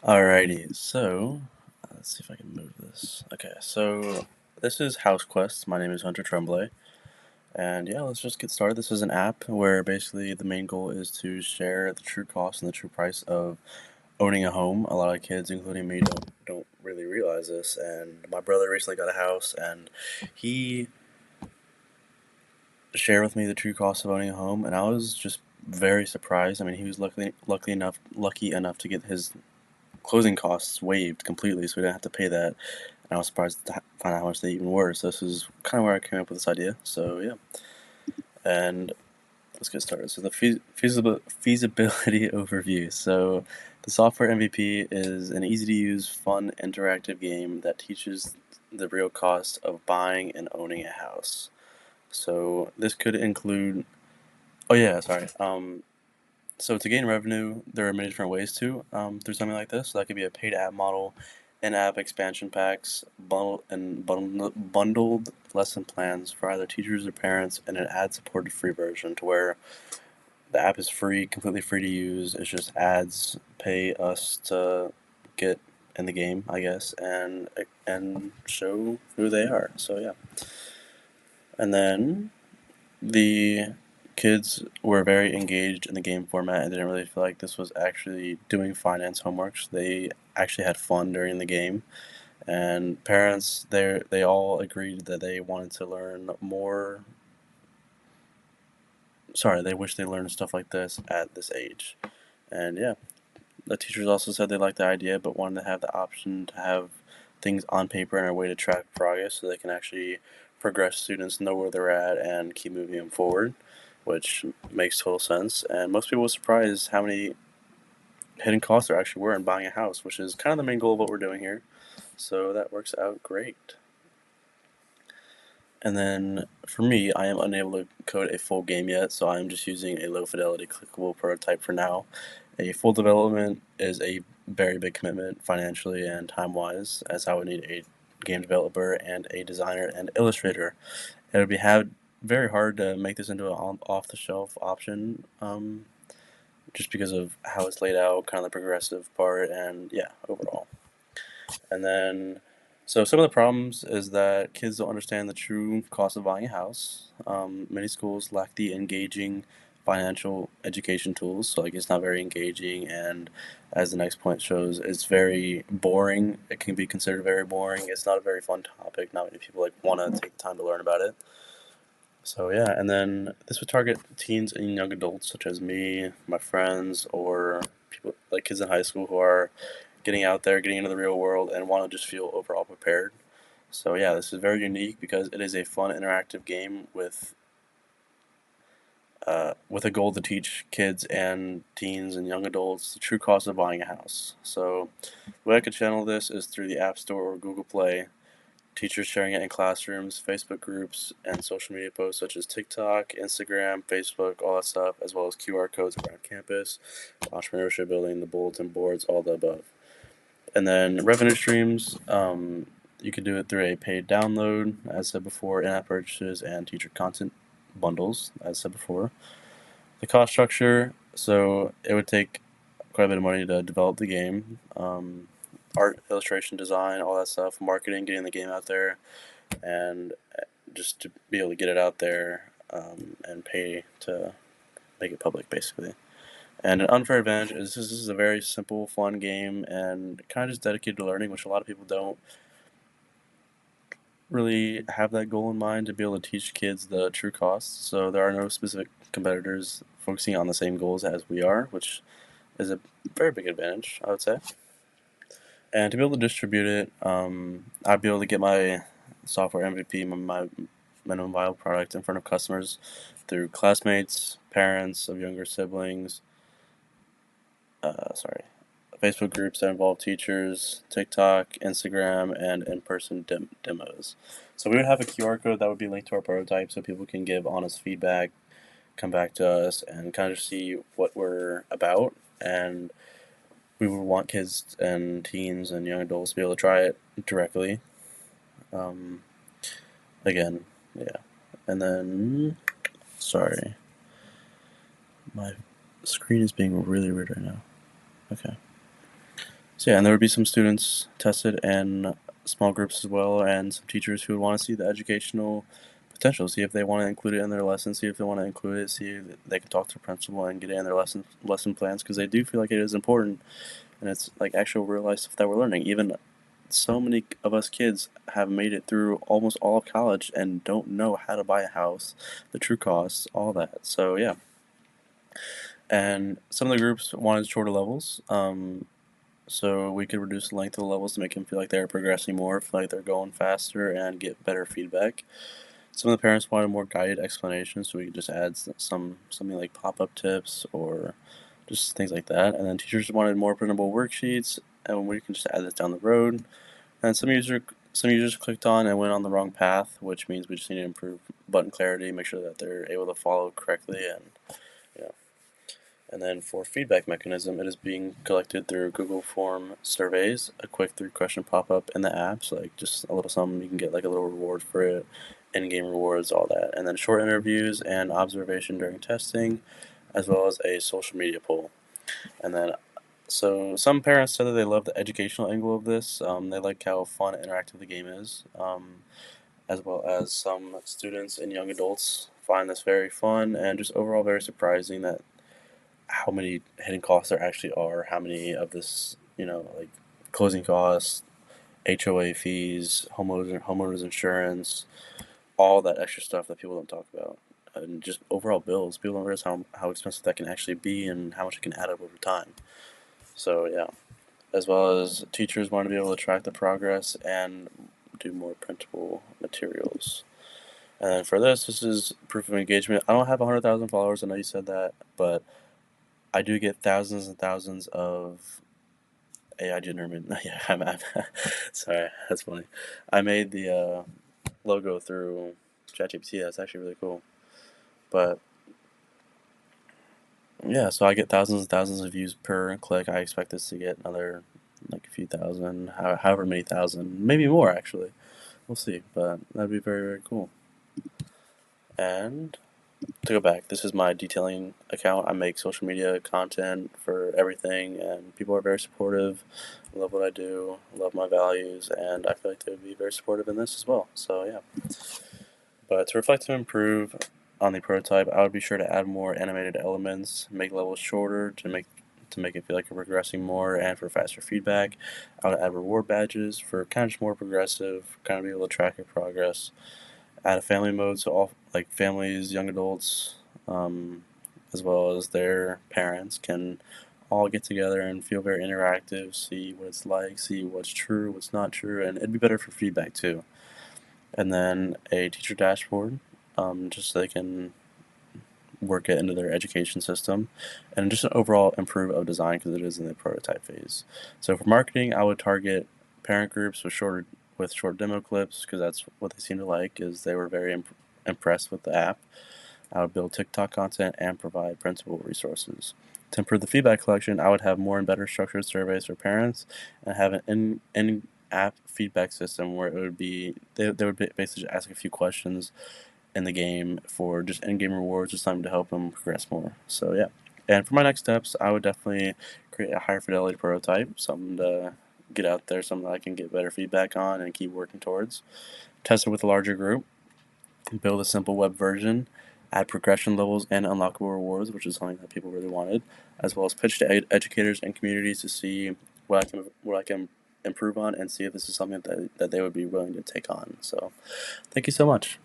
Alrighty, so let's see if I can move this. Okay, so this is HouseQuest. My name is Hunter Tremblay, and yeah, let's just get started. This is an app where basically the main goal is to share the true cost and the true price of owning a home. A lot of kids, including me, don't really realize this. And my brother recently got a house, and he shared with me the true cost of owning a home, and I was just very surprised. I mean, he was lucky enough to get his closing costs waived completely, so we didn't have to pay that. And I was surprised to find out how much they even were. So this is kind of where I came up with this idea. So yeah, and let's get started. So the feasibility overview. So the software MVP is an easy-to-use, fun, interactive game that teaches the real cost of buying and owning a house. So this could include. Oh yeah, sorry. So to gain revenue, there are many different ways through something like this. So that could be a paid app model, in-app expansion packs, bundled lesson plans for either teachers or parents, and an ad-supported free version to where the app is free, completely free to use. It's just ads pay us to get in the game, I guess, and show who they are. So yeah, and then the kids were very engaged in the game format and didn't really feel like this was actually doing finance homeworks. They actually had fun during the game, and parents they all agreed that they wanted to learn more. Sorry, they wish they learned stuff like this at this age. And yeah, the teachers also said they liked the idea but wanted to have the option to have things on paper and a way to track progress so they can actually progress students, know where they're at, and keep moving them forward, which makes total sense. And most people were surprised how many hidden costs there actually were in buying a house, which is kind of the main goal of what we're doing here. So that works out great. And then for me, I am unable to code a full game yet, so I'm just using a low fidelity clickable prototype for now. A full development is a very big commitment financially and time wise, as I would need a game developer and a designer and illustrator. It would be very hard to make this into an off the shelf option, just because of how it's laid out, kind of the progressive part, and yeah, overall. And then, so some of the problems is that kids don't understand the true cost of buying a house. Many schools lack the engaging financial education tools, so like it's not very engaging, and as the next point shows, it's very boring. It can be considered very boring. It's not a very fun topic. Not many people like want to take the time to learn about it. So yeah, and then this would target teens and young adults such as me, my friends, or people like kids in high school who are getting out there, getting into the real world, and want to just feel overall prepared. So yeah, this is very unique because it is a fun, interactive game with a goal to teach kids and teens and young adults the true cost of buying a house. So the way I could channel this is through the App Store or Google Play. Teachers sharing it in classrooms, Facebook groups, and social media posts such as TikTok, Instagram, Facebook, all that stuff, as well as QR codes around campus, entrepreneurship building, the bulletin boards, all the above. And then revenue streams, you can do it through a paid download, as said before, in-app purchases, and teacher content bundles, as said before. The cost structure, so it would take quite a bit of money to develop the game. Art, illustration, design, all that stuff, marketing, getting the game out there, and just to be able to get it out there and pay to make it public, basically. And an unfair advantage is this is a very simple, fun game and kind of just dedicated to learning, which a lot of people don't really have that goal in mind to be able to teach kids the true costs. So there are no specific competitors focusing on the same goals as we are, which is a very big advantage, I would say. And to be able to distribute it, I'd be able to get my software MVP, my minimum viable product, in front of customers through classmates, parents of younger siblings, sorry, Facebook groups that involve teachers, TikTok, Instagram, and in-person demos. So we would have a QR code that would be linked to our prototype so people can give honest feedback, come back to us, and kind of see what we're about. And we would want kids and teens and young adults to be able to try it directly. Um, Again, yeah. And then, sorry, my screen is being really weird right now. Okay. So yeah, and there would be some students tested in small groups as well, and some teachers who would want to see the educational potential, see if they want to include it in their lesson, see if they want to include it, see if they can talk to the principal and get it in their lesson plans, because they do feel like it is important, and it's like actual real life stuff that we're learning. Even so many of us kids have made it through almost all of college and don't know how to buy a house, the true costs, all that. So yeah, and some of the groups wanted shorter levels. So we could reduce the length of the levels to make them feel like they're progressing more, feel like they're going faster, and get better feedback. Some of the parents wanted more guided explanations, so we could just add something like pop-up tips or just things like that. And then teachers wanted more printable worksheets, and we can just add this down the road. And some users clicked on and went on the wrong path, which means we just need to improve button clarity, make sure that they're able to follow correctly, and yeah. And then for feedback mechanism, it is being collected through Google Form surveys, a quick 3-question pop-up in the apps, like just a little something you can get like a little reward for it, in-game rewards, all that. And then short interviews and observation during testing, as well as a social media poll. And then so some parents said that they love the educational angle of this. They like how fun and interactive the game is, as well as some students and young adults find this very fun and just overall very surprising that how many hidden costs there actually are, how many of this, like closing costs, HOA fees, homeowners insurance, all that extra stuff that people don't talk about, and just overall bills. People don't realize how expensive that can actually be and how much it can add up over time. So yeah, as well as teachers want to be able to track the progress and do more printable materials. And for this is proof of engagement. I don't have 100,000 followers. I know you said that, but I do get thousands and thousands of AI generated. Yeah, sorry, that's funny. I made the logo through ChatGPT. That's actually really cool. But yeah, so I get thousands and thousands of views per click. I expect this to get another like a few thousand, however many thousand, maybe more actually. We'll see, but that'd be very, very cool. And to go back, this is my detailing account. I make social media content for everything, and people are very supportive. Love what I do, love my values, and I feel like they would be very supportive in this as well. So yeah. But to reflect and improve on the prototype, I would be sure to add more animated elements, make levels shorter to make it feel like you're progressing more, and for faster feedback. I would add reward badges for kind of just more progressive, kind of be able to track your progress. Add a family mode so all like families, young adults, as well as their parents can all get together and feel very interactive, see what it's like, see what's true, what's not true, and it'd be better for feedback too. And then a teacher dashboard, just so they can work it into their education system, and just an overall improve of design because it is in the prototype phase. So for marketing, I would target parent groups with short demo clips because that's what they seem to like. Is they were very impressed with the app. I would build TikTok content and provide principal resources. To improve the feedback collection, I would have more and better structured surveys for parents and have an in-app feedback system where it would be they would basically just ask a few questions in the game for just in-game rewards or something to help them progress more. So yeah. And for my next steps, I would definitely create a higher fidelity prototype, something to get out there, something that I can get better feedback on and keep working towards. Test it with a larger group, build a simple web version, add progression levels and unlockable rewards, which is something that people really wanted, as well as pitch to educators and communities to see what I can improve on and see if this is something that they would be willing to take on. So, thank you so much.